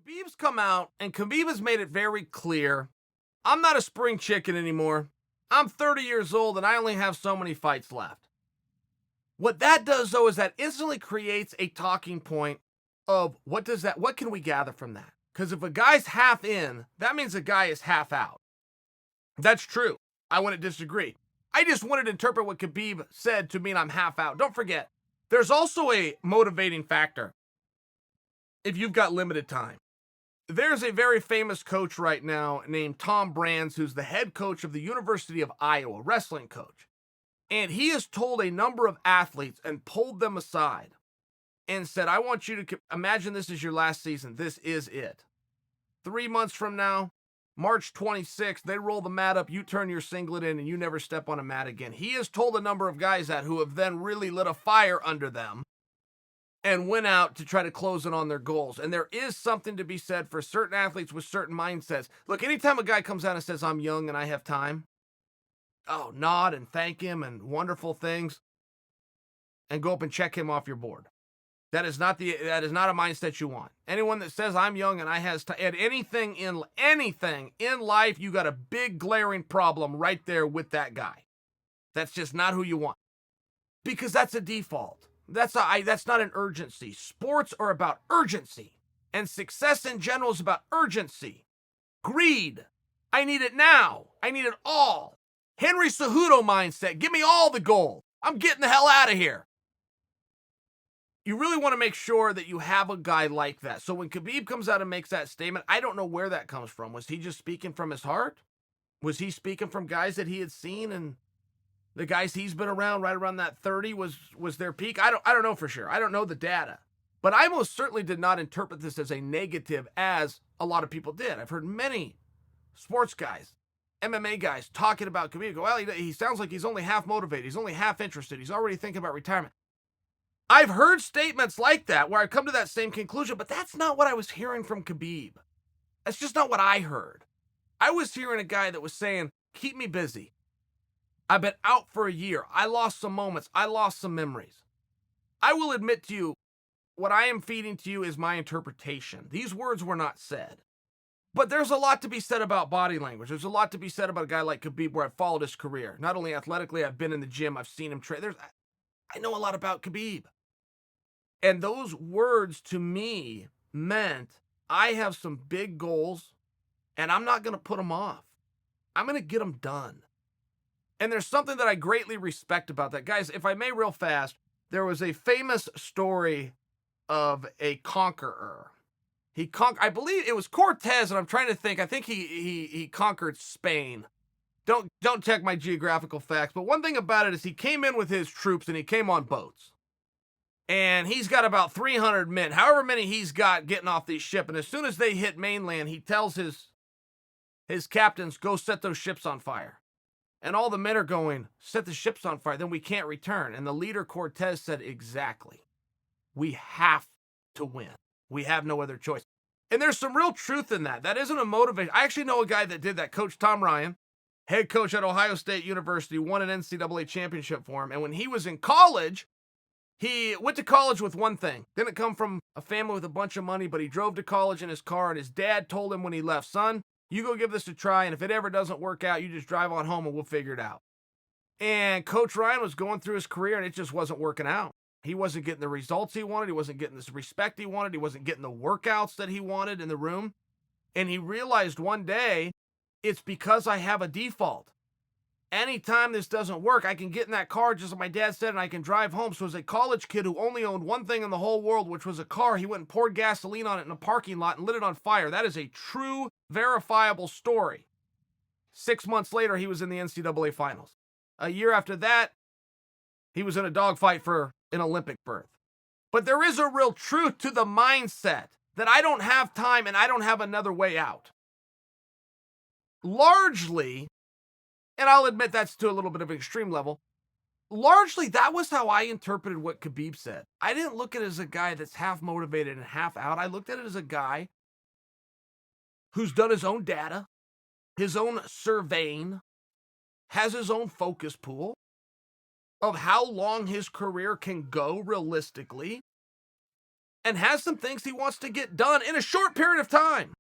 Khabib's come out, and Khabib has made it very clear, I'm not a spring chicken anymore. I'm 30 years old, and I only have so many fights left. What that does, though, is that instantly creates a talking point of what can we gather from that? Because if a guy's half in, that means a guy is half out. That's true. I wouldn't disagree. I just wanted to interpret what Khabib said to mean I'm half out. Don't forget, there's also a motivating factor if you've got limited time. There's a very famous coach right now named Tom Brands, who's the head coach of the University of Iowa, wrestling coach. And he has told a number of athletes and pulled them aside and said, I want you to imagine this is your last season. This is it. 3 months from now, March 26th, they roll the mat up, you turn your singlet in, and you never step on a mat again. He has told a number of guys that who have then really lit a fire under them and went out to try to close in on their goals. And there is something to be said for certain athletes with certain mindsets. Look, anytime a guy comes out and says, I'm young and I have time, nod and thank him and wonderful things, and go up and check him off your board. That is not a mindset you want. Anyone that says I'm young and I has time, and anything in life, you got a big glaring problem right there with that guy. That's just not who you want. Because that's a default. That's not an urgency. Sports are about urgency. And success in general is about urgency. Greed. I need it now. I need it all. Henry Cejudo mindset. Give me all the gold. I'm getting the hell out of here. You really want to make sure that you have a guy like that. So when Khabib comes out and makes that statement, I don't know where that comes from. Was he just speaking from his heart? Was he speaking from guys that he had seen, and the guys he's been around right around that 30 was their peak? I don't know for sure. I don't know the data. But I most certainly did not interpret this as a negative, as a lot of people did. I've heard many sports guys, MMA guys, talking about Khabib. Well, he sounds like he's only half motivated. He's only half interested. He's already thinking about retirement. I've heard statements like that where I've come to that same conclusion, but that's not what I was hearing from Khabib. That's just not what I heard. I was hearing a guy that was saying, keep me busy. I've been out for a year. I lost some moments. I lost some memories. I will admit to you, what I am feeding to you is my interpretation. These words were not said. But there's a lot to be said about body language. There's a lot to be said about a guy like Khabib, where I've followed his career. Not only athletically, I've been in the gym. I've seen him train. I know a lot about Khabib. And those words to me meant I have some big goals, and I'm not going to put them off. I'm going to get them done. And there's something that I greatly respect about that. Guys, if I may real fast, there was a famous story of a conqueror. I believe it was Cortez, and I'm trying to think. I think he conquered Spain. Don't check my geographical facts, but one thing about it is he came in with his troops, and he came on boats. And he's got about 300 men, however many he's got getting off these ships. And as soon as they hit mainland, he tells his captains, go set those ships on fire. And all the men are going, set the ships on fire, then we can't return. And the leader, Cortez, said, exactly. We have to win. We have no other choice. And there's some real truth in that. That isn't a motivation. I actually know a guy that did that, Coach Tom Ryan, head coach at Ohio State University, won an NCAA championship for him. And when he was in college, he went to college with one thing. Didn't come from a family with a bunch of money, but he drove to college in his car, and his dad told him when he left, son, you go give this a try, and if it ever doesn't work out, you just drive on home and we'll figure it out. And Coach Ryan was going through his career, and it just wasn't working out. He wasn't getting the results he wanted. He wasn't getting the respect he wanted. He wasn't getting the workouts that he wanted in the room. And he realized one day, it's because I have a default. Anytime this doesn't work, I can get in that car, just like my dad said, and I can drive home. So as a college kid who only owned one thing in the whole world, which was a car, he went and poured gasoline on it in a parking lot and lit it on fire. That is a true, verifiable story. 6 months later, he was in the NCAA finals. A year after that, he was in a dogfight for an Olympic berth. But there is a real truth to the mindset that I don't have time and I don't have another way out. Largely, and I'll admit that's to a little bit of an extreme level, largely that was how I interpreted what Khabib said. I didn't look at it as a guy that's half motivated and half out. I looked at it as a guy who's done his own data, his own surveying, has his own focus pool of how long his career can go realistically, and has some things he wants to get done in a short period of time.